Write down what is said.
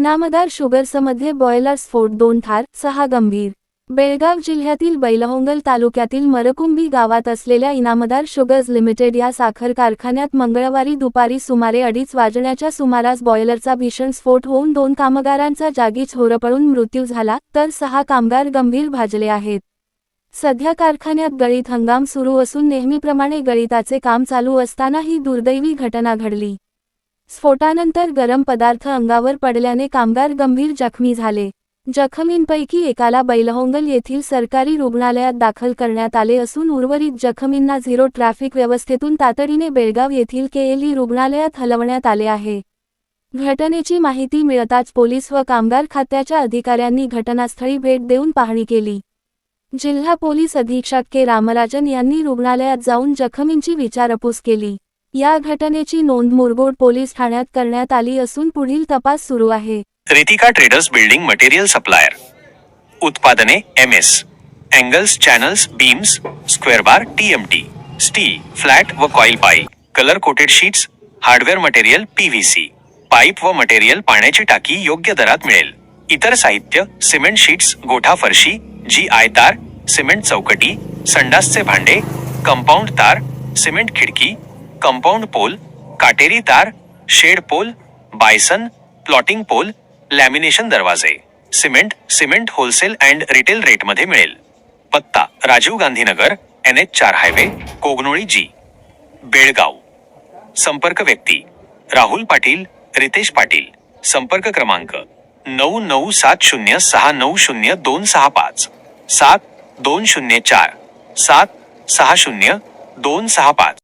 Inamdar शुगर्समध्ये boiler स्फोट, 2 ठार 6 गंभीर. बेळगाव जिल्ह्यातील बैलहोंगल तालुक्यातील मरकुंभी गावात असलेल्या इनामदार शुगर्स लिमिटेड या साखर कारखान्यात मंगळवारी दुपारी सुमारे 2:30 वाजण्याच्या सुमारास बॉयलरचा भीषण स्फोट होऊन 2 कामगारांचा जागीच होरपळून मृत्यू झाला, तर 6 कामगार गंभीर भाजले आहेत. सध्या कारखान्यात गळीत हंगाम सुरू असून नेहमीप्रमाणे गळीताचे काम चालू असताना ही दुर्दैवी घटना घडली. स्फोटानंतर गरम पदार्थ अंगावर पडल्याने कामगार गंभीर जखमी झाले. जखमींपैकी एकाला बैलहोंगल येथील सरकारी रुग्णालयात दाखल करण्यात आले असून उर्वरित जखमींना झिरो ट्रॅफिक व्यवस्थेतून तातडीने बेळगाव येथील KLE रुग्णालयात हलवण्यात आले आहे. घटनेची माहिती मिळताच पोलीस व कामगार खात्याच्या अधिकाऱ्यांनी घटनास्थळी भेट देऊन पाहणी केली. जिल्हा पोलीस अधीक्षक के. रामराजन यांनी रुग्णालयात जाऊन जखमींची विचारपूस केली. या घटनेची नोंद मुरगोड पोलीस ठाण्यात करण्यात आली असून पुढील तपास सुरू आहे. Ritika traders building material supplier. उत्पादने MS, angles, channels, beams, square bar, TMT, steel, flat व coil pipe, colour coated sheets, hardware material PVC, pipe व मटेरियल, पाण्याची टाकी योग्य दरात मिळेल. इतर साहित्य, सिमेंट शीट्स, गोठा फरशी, GI तार, सिमेंट चौकटी, संडासचे भांडे, कंपाऊंड तार, सिमेंट खिडकी, कंपाऊंड पोल, काटेरी तार, shed pole, bison, plotting pole, lamination दरवाजे, सिमेंट होलसेल अँड रिटेल रेटमध्ये मिळेल. पत्ता: Rajiv Gandhi Nagar, NH4 highway, Kognoli G, Belgaum. संपर्क व्यक्ती: राहुल पाटील, रितेश पाटील. संपर्क क्रमांक: 9970690265 7204 760 265.